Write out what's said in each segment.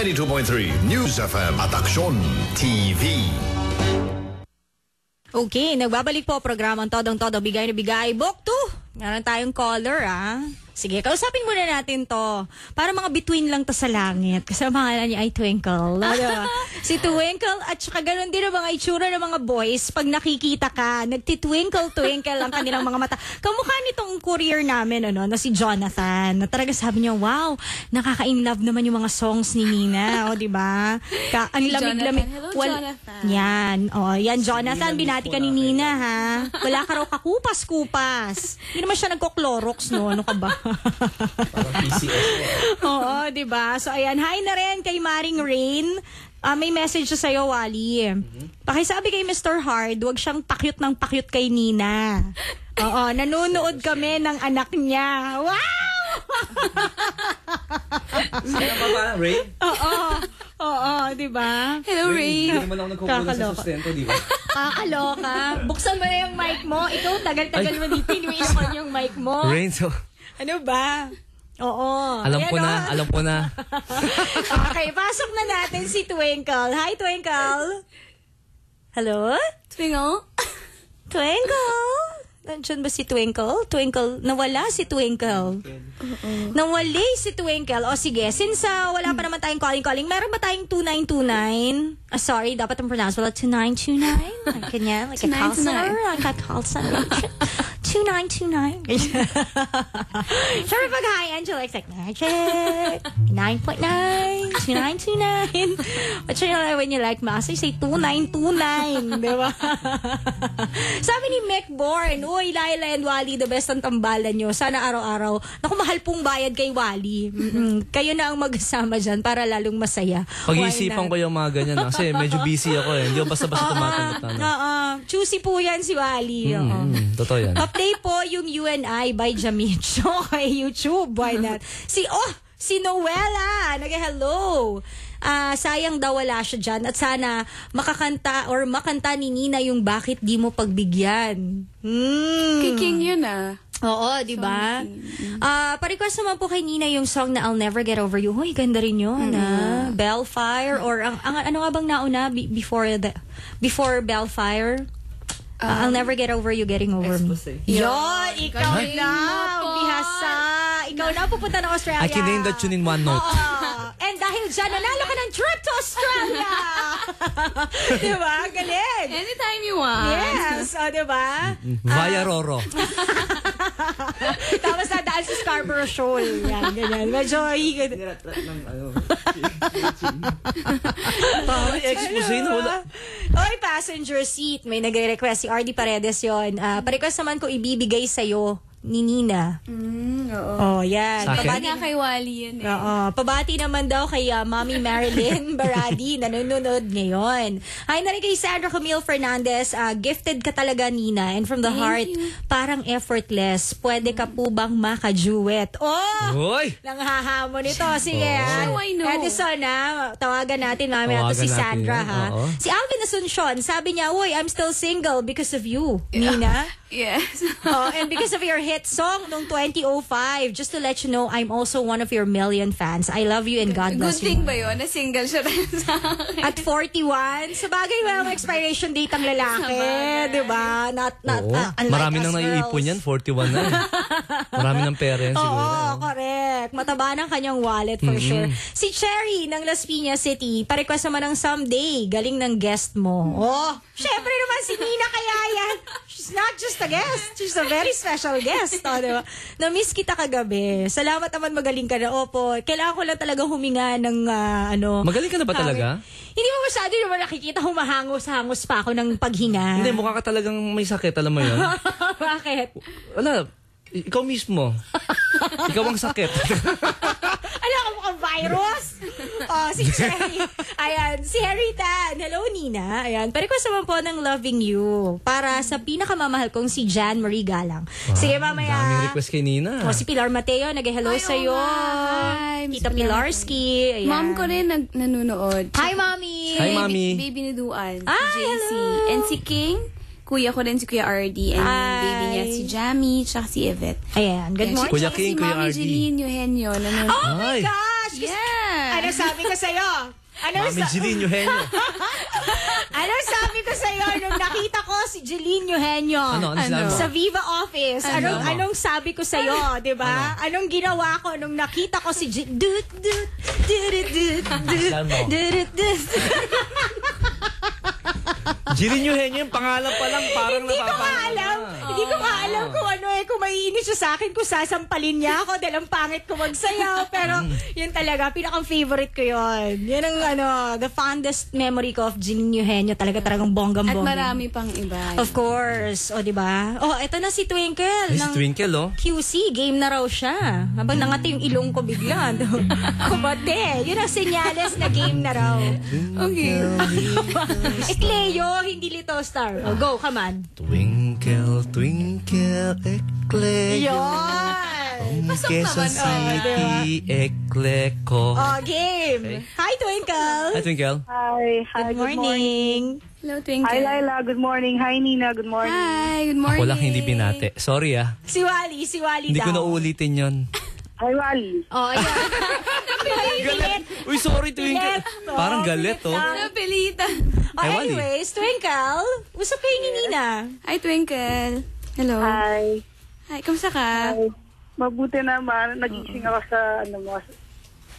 92.3 News FM at Aksyon TV. Okay, nagbabalik po programang Todong-Todo, Bigay na Bigay. Book 2, meron tayong caller, Sige, kausapin muna natin to. Para mga bituin lang to sa langit. Kasi ang pangalan niya ay Twinkle. Diba? Si Twinkle at saka ganun din ang mga itsura ng mga boys. Pag nakikita ka, nagtitwinkle-twinkle ang kanilang mga mata. Kamukha nitong courier namin, na si Jonathan. Na talaga sabi niya, wow, nakaka-inlove naman yung mga songs ni Nina. Diba? Ang lamig-lamig. Hello, Jonathan. Yan. Yan, Jonathan. Binati ka ni Nina, ha? Wala ka raw kakupas-kupas. Hindi naman siya nagko-Clorox, no? Ano ka ba? Parang PCS. Oo, diba? So, ayan. Hi na rin kay Maring Rain. May message siya sa'yo, Wally. Pakisabi kay Mr. Hard, huwag siyang pakyut ng pakyut kay Nina. Oo, nanonood kami ng anak niya. Wow! Sino pa ba, Ray? Oo, diba? Hello, Ray. Hindi naman ako nagkukulang sa sustento, di ba? Kakaloka. Buksan mo na yung mic mo. Ikaw, tagal-tagal mo dito. Hindi mo inakon yung mic mo. Rain, so... Ano ba? Oo. Alam Ayan, ko na, alam ko na. Okay, pasok na natin si Twinkle. Hi, Twinkle. Hello? Twinkle? Twinkle? Nandiyan ba si Twinkle? Twinkle, nawala si Twinkle. Nawali si Twinkle. O sige, since wala pa naman tayong calling, meron ba tayong 2929? Sorry, dapat ang pronounce wala 2929? Ganyan, like a call center? Like a call center. 2929. Sure, pag high Angela, it's like, magic, 9.9, 2929. But you know, when you like mass, you say 2929, di ba? Sabi ni Mick Bourne, uy, Laila and Wally, the best ang tambalan nyo. Sana araw-araw. Naku, mahal pong bayad kay Wally. Kayo na ang magkasama dyan para lalong masaya. Pag-iisipan ko yung mga ganyan. Kasi medyo busy ako eh. Hindi ko basta-basta tumatanggap na. Choosy po yan si Wally. Totoo yan. Play po yung You and I by Jamicho kay YouTube. Why not? Si Noella. Nag-hello. Sayang daw wala siya dyan. At sana makakanta or makanta ni Nina yung Bakit Di Mo Pagbigyan. Kiking yun Oo, di ba? Pa-request naman po kay Nina yung song na I'll Never Get Over You. Hoy, ganda rin yun. Bellfire or ano nga bang nauna before Bellfire? I'll never get over you getting over me. Yon, ikaw na. Bihasa. Ikaw na pupunta ng Australia. I can name that tune in one note. And dahil dyan, nanalo ka ng trip to Australia. Diba? Galing. Anytime you want. Yes. Diba? Via Roro. Tapos nadaan sa Scarborough Shoal. Yan, ganyan. Medyo higit. Niratrat ng Parang expose na wala. Oy, passenger seat. May nagre-request si RD Paredes yon. Pa-request naman ko ibibigay sa'yo ni Nina. Oo. Yan. Sa akin? Pabati nga kay Wally yun Oo. Pabati naman daw kay Mommy Marilyn Baradi na nanonood ngayon. Hi na rin kay Sandra Camille Fernandez. Gifted ka talaga, Nina. And from the heart, parang effortless. Pwede ka po bang maka-duet? Hoy! Nanghahamon ito. Sige, I know. Edison, tawagan natin mamaya to si Sandra, ha? Oo. Si Alvin Asuncion, sabi niya, uy, I'm still single because of you, Nina. Yes. And because of your hit song noong 2005, just to let you know, I'm also one of your million fans. I love you and God bless Good thing you. ba yun? Na single siya rin sa akin. At 41, sa bagay walang expiration date ang lalaki, di ba? Not unlike Marami us nang naiipon girls. yan, 41 na eh. Marami nang pera yan siguro. Oo, correct. Mataba ng kanyang wallet for sure. Si Cherry ng Las Piñas City, pa-request naman ng Someday. Galing ng guest mo. Syempre naman si Nina kaya yan. She's not just a guest. She's a very special guest. Diba? Na-miss kita kagabi. Salamat naman, magaling ka na. Opo, kailangan ko lang talaga huminga ng Magaling ka na ba talaga? Hindi mo masyado naman nakikita, humahangos-hangos pa ako ng paghinga. Hindi, mukha ka talagang may sakit, alam mo yun? Bakit? Wala, ikaw mismo. Ikaw ang sakit. Alam ko mukhang virus. Si Cherry. Ayan, si Harry Tan. Hello, Nina. Ayan, pa-request naman po ng Loving You para sa pinakamamahal kong si Jan Marie Galang. Sige, mamaya. Daming request kay Nina. Si Pilar Mateo, nag-hello sa'yo. Hi, Tita Pilarski. Ayan. Mom ko rin nanonood. Hi, Mommy. Hi, Mami. Baby ni Duan. Si Ay, JC. hello. And si King. Kuya ko rin si Kuya RD. And yung baby niya si Jamie. Tsaka si Yvette. Ayan, good morning. Kuya Tsaka King, si Kuya Mami RD. Jeline Eugenio. Oh my Ay. gosh! Yes! Ano sabi ko sa'yo? Mami Jeline Eugenio. Ano sabi ko sa'yo nung nakita ko si Jeline Eugenio? Ano sinabi mo? Sa Viva Office. Anong sabi ko sa'yo, di ba? Anong ginawa ko nung nakita ko si Jeline Eugenio, yung pangalan pa lang parang Hindi ko napapanood alam. Hindi ko alam kung ano kung maiinis siya sa akin, kung sasampalin niya ako dahil ang pangit ko magsayaw. Pero yun talaga, pinakang favorite ko yun. Yun ang the fondest memory ko of Jeline Eugenio. Talagang At bonggam-bonggam. marami pang iba. Of course. O, di ba? Oh, eto na si Twinkle. Si Twinkle, oh. QC, game na raw siya. Habang nangati yung ilong ko bigla. Kumate. Yun ang senyales na game na raw. Okay. Cleo, hindi Little Star. Oh, go, come on. Twinkle, twinkle, eclair. Yun. Quezon City, eclair ko. Oh, game. Hi, Twinkle. Hi, Twinkle. Hi, Good morning. Hello, Twinkle. Hi, Laila. Good morning. Hi, Nina. Good morning. Hi, good morning. Ako lang hindi binate. Sorry, ah. Si Wally Hindi daw. ko na uulitin yon. Hi, Wally. Oh, yeah. Galit. Uy, sorry, Twinkle. Galit, Parang galit, oh. Napilitan. Oh, Hi, Wally. anyways, Twinkle, usap kayo ni Nina. Hi, Twinkle. Hello. Hi. Hi, kamusta ka? Hi. Mabuti naman. Nagising ako sa,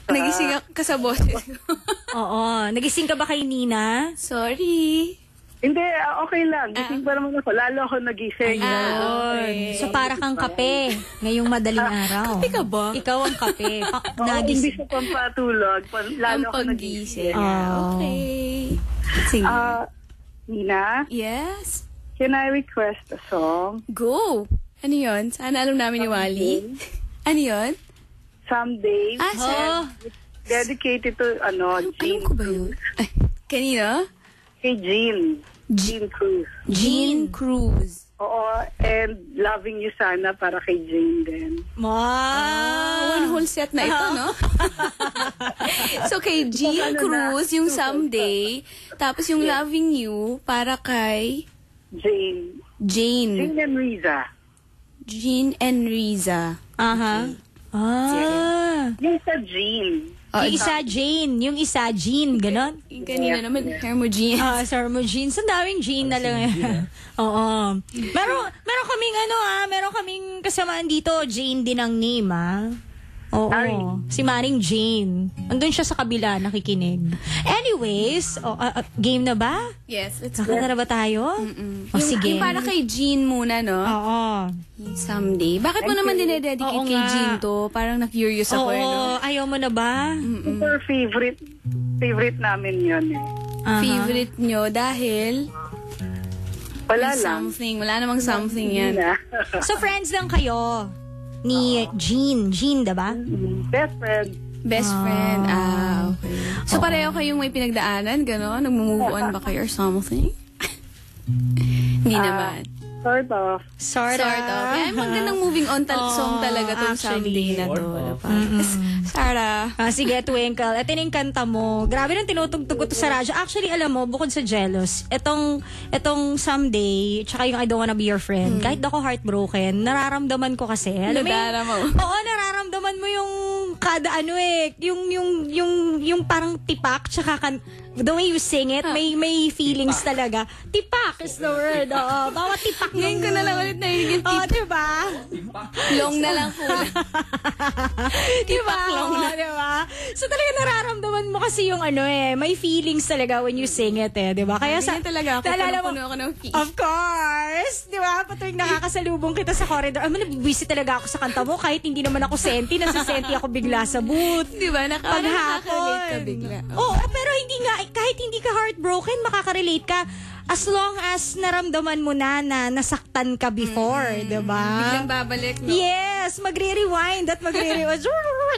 Nagising ka sa boses ko. Oo. Nagising ka ba kay Nina? Sorry. Hindi, okay lang. Gising pa naman ako. Lalo ako nagising. Okay. So, para kang kape ngayong madaling araw. Kape ka ba? Ikaw ang kape. Oo, hindi sa pampatulog. Lalo ako nagising. Oh. Okay. Sige. Nina, Yes? can I request a song? Go! Ano yun? Sana alam namin ni Wally. Ano yun? Someday. Oh. Dedicated to, Alam Jean ko ba yun? Ay, kanino? Kay Jean. Jean Cruz. Jean Cruz. Oo, and Loving You Sana para kay Jane din. Wow. One whole set na ito, no? So, kay Jean Cruz, yung Someday, tapos yung Loving You, para kay Jane. Jane. Jane and Riza. Jean and Riza. Aha. Yung sa Jean. Yung isa Jane, yung isa Jean, ganon. Yung kanina naman, Hermogene. Sir mo Jean. So, daming Jean na lang. Oo. Meron kaming kasamaan dito, Jane din ang name, Oo. Ay. Si Maring Jane. Andun siya sa kabila, nakikinig. Anyways, game na ba? Yes, let's go. Nakata na ba tayo? O, sige. Yung para kay Jean muna, no? Oo. Someday. Bakit mo naman dinededicate Oo kay nga. Jean to? Parang na-curious ako, no? Oo, ayaw mo na ba? Super favorite namin yun. Favorite nyo dahil Wala may lang. something. Wala namang something yan. Nina. So, friends lang kayo ni Jean. Jean, diba? Best friend. Best friend. Okay. So, pareho kayong may pinagdaanan, gano'n? Nag-move on ba kayo or something? Hindi naman. Sort of. Sort Sort of. Kaya magandang moving on song talaga tong actually. Someday na to. Sarah. Sige, Twinkle. Ito na yung kanta mo. Grabe nang tinutugtog ko to sa radyo. Actually, alam mo, bukod sa Jealous, itong Someday, tsaka yung I Don't Wanna Be Your Friend, kahit ako heartbroken, nararamdaman ko kasi. Alam mo yun? Nadarama mo. Oo, nararamdaman mo yung kada yung parang tipak, tsaka the way you sing it, may feelings talaga. Tipak is the word. Oo, bawat tipak Ngayon ko na lang ulit narinig yung Oo, diba? long na lang po. Diba? Oo, diba? So talaga nararamdaman mo kasi yung may feelings talaga when you sing it diba? Kaya Ganyan talaga ako. naalala mo- Puno ako ng feelings. Of course! Diba? Patuwing nakakasalubong kita sa corridor, nabibisi talaga ako sa kanta mo kahit hindi naman ako senti, nasasenti ako bigla sa booth. Diba? Nakaka-relate ka bigla. Oo, pero hindi nga, kahit hindi ka heartbroken, makaka-relate ka. As long as naramdaman mo na nasaktan ka before, diba? Biglang babalik, no? Yes, magre-rewind at magre-rewind.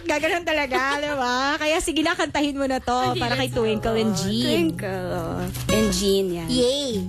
Gaganon talaga, diba? Kaya sige na, kantahin mo na to para kay Twinkle and Jean. Twinkle. And Jean, yan. Yay!